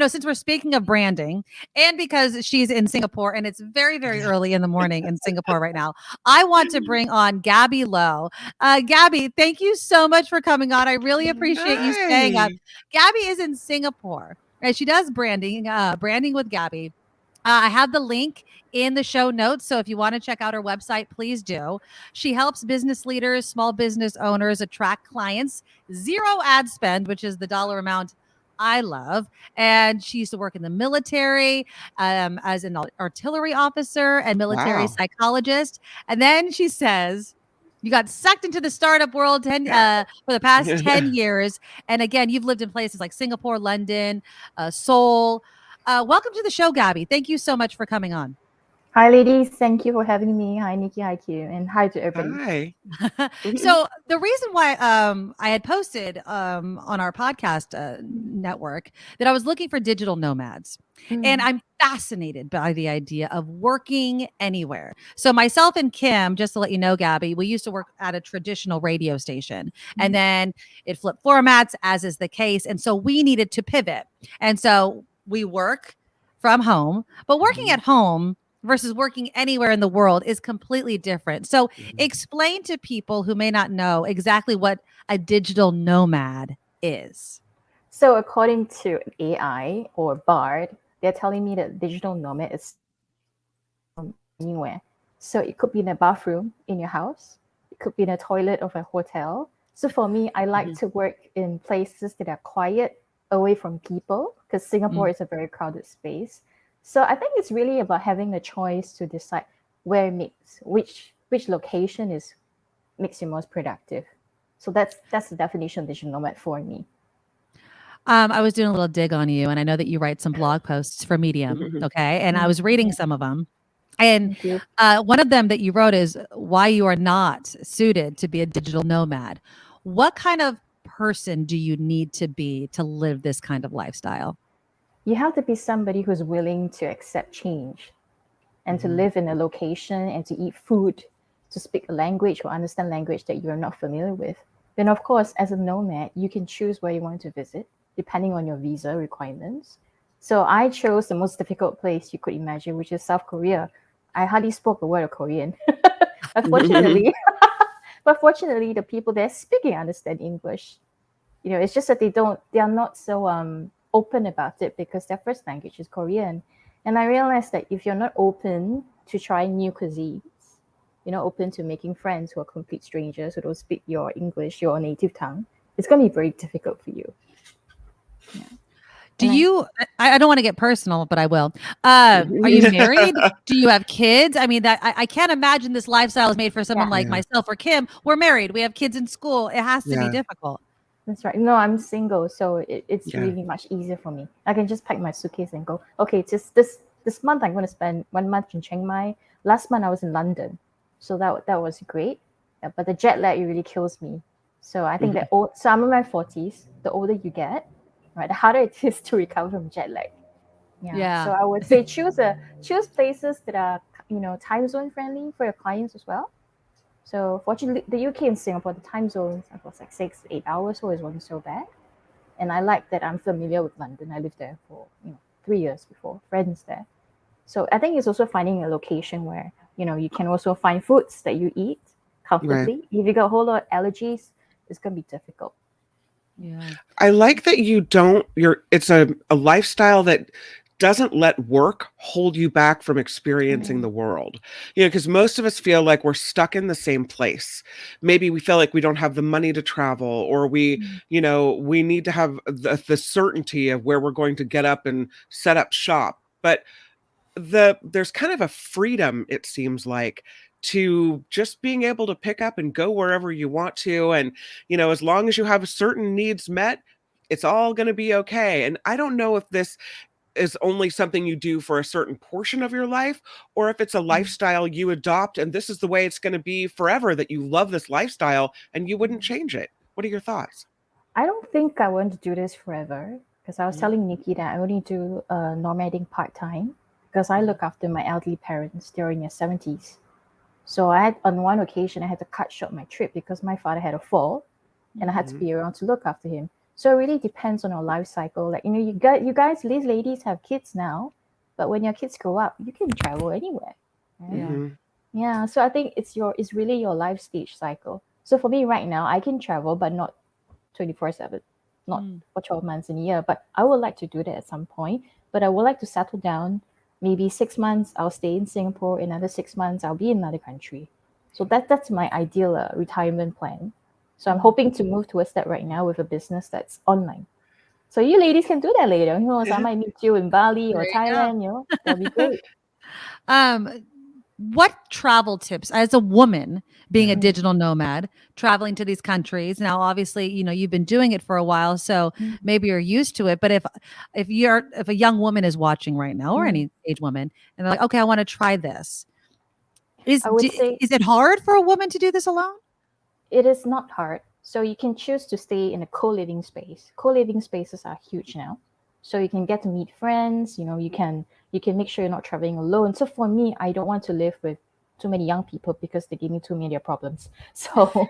since we're speaking of branding and because she's in Singapore and it's very, very early in the morning in Singapore right now, I want to bring on Gabi Loh. Gabi, thank you so much for coming on. I really appreciate you staying up. Hi. Gabi is in Singapore and she does branding with Gabi. I have the link in the show notes. So if you want to check out her website, please do. She helps business leaders, small business owners attract clients, zero ad spend, which is the dollar amount I love. And she used to work in the military as an artillery officer and military Wow. psychologist. And then she says, you got sucked into the startup world for the past 10 years. And again, you've lived in places like Singapore, London, Seoul. Welcome to the show, Gabi. Thank you so much for coming on. Hi, ladies. Thank you for having me. Hi, Nikki. Hi, Kim. And hi to everybody. Hi. So the reason why I had posted on our podcast network that I was looking for digital nomads, and I'm fascinated by the idea of working anywhere. So myself and Kim, just to let you know, Gabi, we used to work at a traditional radio station, and then it flipped formats, as is the case, and so we needed to pivot, and so we work from home, but working at home versus working anywhere in the world is completely different. So explain to people who may not know exactly what a digital nomad is. So, according to AI or Bard, they're telling me that digital nomad is anywhere. So, it could be in a bathroom in your house, it could be in a toilet of a hotel. So, for me, I like to work in places that are quiet, away from people, because Singapore is a very crowded space. So I think it's really about having the choice to decide where makes which location makes you most productive. So that's the definition of digital nomad for me. I was doing a little dig on you, and I know that you write some blog posts for Medium, okay? And I was reading some of them. And one of them that you wrote is why you are not suited to be a digital nomad. What kind of person do you need to be to live this kind of lifestyle? You have to be somebody who's willing to accept change and to live in a location and to eat food, to speak a language or understand language that you're not familiar with. Then, of course, as a nomad, you can choose where you want to visit depending on your visa requirements. So I chose the most difficult place you could imagine, which is South Korea. I hardly spoke a word of Korean, unfortunately. But fortunately, the people there speak and understand English. It's just that they are not so open about it because their first language is Korean. And I realized that if you're not open to trying new cuisines, you're not open to making friends who are complete strangers who don't speak your English, your native tongue, it's going to be very difficult for you. Yeah. I don't want to get personal, but I will. Are you married? Do you have kids? I mean, that I can't imagine this lifestyle is made for someone like myself or Kim. We're married. We have kids in school. It has to be difficult. That's right. No, I'm single, so it's really much easier for me. I can just pack my suitcase and go. Okay, just this month I'm going to spend 1 month in Chiang Mai. Last month I was in London, so that was great. But the jet lag really kills me. So I think so I'm in my 40s. The older you get, right, the harder it is to recover from jet lag. Yeah. So I would say choose places that are time zone friendly for your clients as well. So fortunately, the UK and Singapore, the time zones was like 6 to 8 hours, so it wasn't so bad. And I like that I'm familiar with London. I lived there for 3 years before, friends there. So I think it's also finding a location where you can also find foods that you eat comfortably. Right. If you got a whole lot of allergies, it's gonna be difficult. Yeah, I like that it's a lifestyle that doesn't let work hold you back from experiencing the world. Because most of us feel like we're stuck in the same place. Maybe we feel like we don't have the money to travel, or we need to have the certainty of where we're going to get up and set up shop. But there's kind of a freedom, it seems like, to just being able to pick up and go wherever you want to. And, as long as you have certain needs met, it's all going to be okay. And I don't know if this is only something you do for a certain portion of your life, or if it's a lifestyle you adopt and this is the way it's going to be forever, that you love this lifestyle and you wouldn't change it. What are your thoughts? I don't think I want to do this forever, because I was telling Nikki that I only do nomading part-time because I look after my elderly parents. They're in their 70s. So on one occasion, I had to cut short my trip because my father had a fall and I had to be around to look after him. So it really depends on our life cycle. Like, you guys, these ladies have kids now, but when your kids grow up, you can travel anywhere. Right? Yeah. Mhm. Yeah. So I think it's really your life stage cycle. So for me right now, I can travel, but not 24/7, not Mm. for 12 months in a year. But I would like to do that at some point. But I would like to settle down. Maybe 6 months I'll stay in Singapore. Another 6 months I'll be in another country. So that's my ideal retirement plan. So I'm hoping to move towards that right now with a business that's online. So you ladies can do that later. Who knows? I might meet you in Bali There or you go. Thailand. That'll be great. What travel tips as a woman being a Mm. digital nomad traveling to these countries? Now, obviously, you've been doing it for a while, so Mm. maybe you're used to it. But if a young woman is watching right now, or Mm. any age woman, and they're like, okay, I want to try this. Is I would say is it hard for a woman to do this alone? it is not hard. So you can choose to stay in a co-living space. Co-living spaces are huge now. So you can get to meet friends, you can make sure you're not traveling alone. So for me, I don't want to live with too many young people because they give me too many problems. So so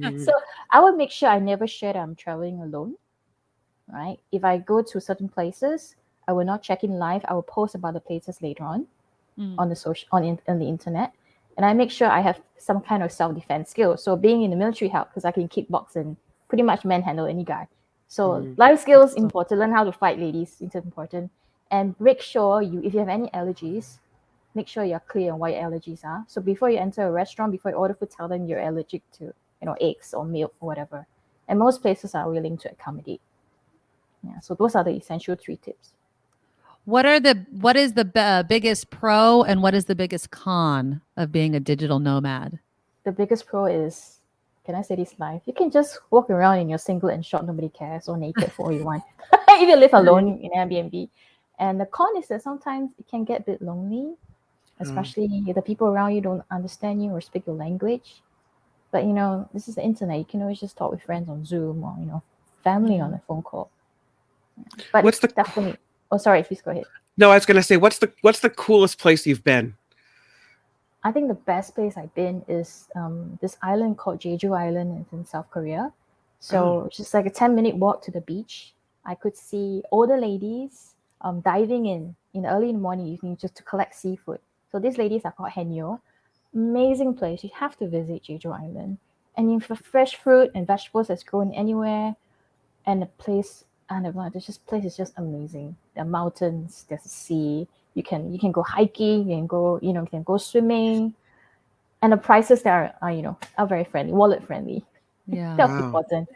Mhm. I would make sure I never share that I'm traveling alone, right? If I go to certain places, I will not check in live. I will post about the places later Mm. on the social on the internet, and I make sure I have some kind of self defense skill. So being in the military help because I can kickbox and pretty much manhandle any guy. So Mhm. life skills Awesome. important. Learn how to fight, ladies. It's important, and make sure if you have any allergies, make sure you're clear on what your allergies are. So before you enter a restaurant, before you order food, tell them you're allergic to eggs or milk or whatever. And most places are willing to accommodate. Yeah. So those are the essential 3 tips. What is the biggest pro and what is the biggest con of being a digital nomad? The biggest pro is, can I say this live? You can just walk around in your singlet and short, nobody cares, or naked for all you want. If you live Mhm. alone in Airbnb. And the con is that sometimes it can get a bit lonely, Oh. especially if the people around you don't understand you or speak your language. But this is the internet. You can always just talk with friends on Zoom or family on Mm. a phone call. But What's it's the definitely. Oh, sorry. Please go ahead. No, I was gonna say, what's the coolest place you've been? I think the best place I've been is this island called Jeju Island. It's in South Korea. Oh. So it's just like a 10-minute walk to the beach. I could see older ladies diving in early in the morning evening just to collect seafood. So these ladies are called henyo. Amazing place. You have to visit Jeju Island. And if fresh fruit and vegetables that's grown anywhere, and the place, I don't know, this just place is just amazing. There are mountains, there's a sea. You can go hiking, you can go swimming, and the prices there are very friendly, wallet friendly. Yeah. That's Wow. important.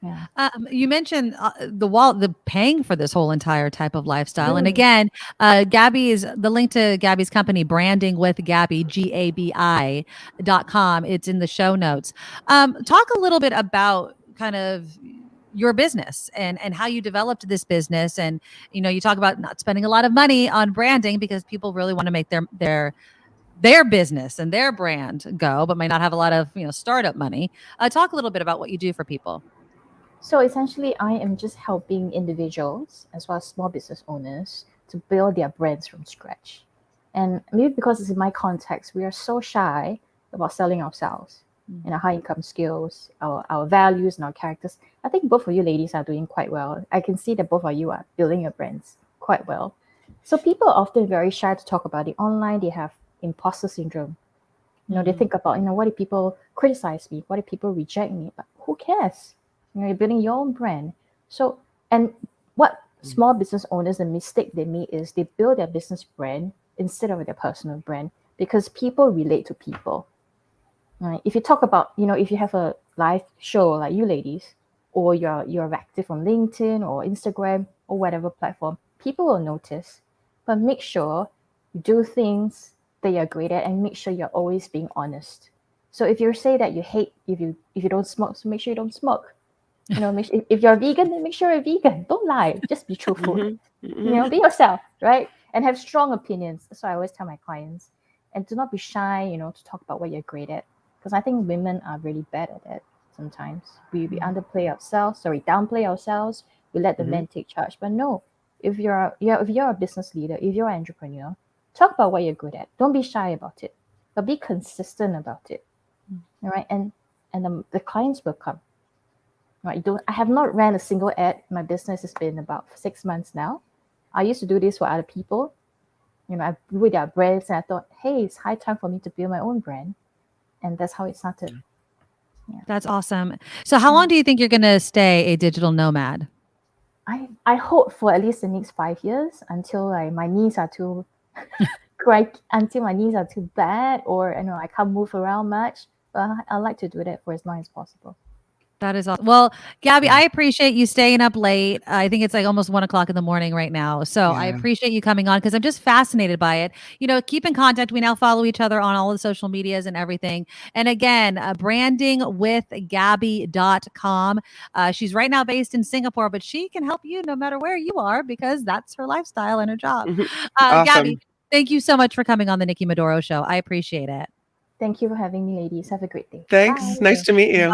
Yeah. You mentioned the paying for this whole entire type of lifestyle, and Mm. again, the link to Gabby's company, Branding with Gabi, GABI.com. It's in the show notes. Talk a little bit about kind of your business and how you developed this business, and you talk about not spending a lot of money on branding because people really want to make their business and their brand go, but might not have a lot of startup money. Talk a little bit about what you do for people. So essentially, I am just helping individuals as well as small business owners to build their brands from scratch. And maybe because it's in my context, we are so shy about selling ourselves and our high income skills, our values, and our characters. I think both of you ladies are doing quite well. I can see that both of you are building your brands quite well. So people are often very shy to talk about it online. They have imposter syndrome. They Mhm. think about, what if people criticize me? What if people reject me? But who cares? You're building your own brand. So, and what small business owners, the mistake they make is they build their business brand instead of their personal brand because people relate to people. Right? If you talk about, if you have a live show like you ladies, or you're active on LinkedIn or Instagram or whatever platform, people will notice. But make sure you do things that you're great at and make sure you're always being honest. So if you say that you hate if you don't smoke, so make sure you don't smoke. If you're a vegan, then make sure you're vegan. Don't lie. Just be truthful. Mhm. Mhm. Be yourself, right? And have strong opinions. That's what I always tell my clients. And do not be shy, to talk about what you're great at. Because I think women are really bad at that sometimes. We underplay ourselves, downplay ourselves. We let the Mhm. men take charge. But no, if you're a business leader, if you're an entrepreneur, talk about what you're good at. Don't be shy about it, but be consistent about it. All right, and the clients will come. Right? I have not ran a single ad. My business has been about 6 months now. I used to do this for other people. I build their brands, and I thought, hey, it's high time for me to build my own brand, and that's how it started. Yeah. That's awesome. So how long do you think you're going to stay a digital nomad? I hope for at least the next 5 years until my knees are too until my knees are too bad, or I can't move around much. But I like to do that for as long as possible. That is awesome. Well, Gabi, I appreciate you staying up late. I think it's like almost 1 o'clock in the morning right now. So I appreciate you coming on because I'm just fascinated by it. Keep in contact. We now follow each other on all the social medias and everything. And again, brandingwithgabi.com. She's right now based in Singapore, but she can help you no matter where you are because that's her lifestyle and her job. Awesome. Gabi, thank you so much for coming on the Nikki Maduro Show. I appreciate it. Thank you for having me, ladies. Have a great day. Thanks. Bye. Nice to meet you.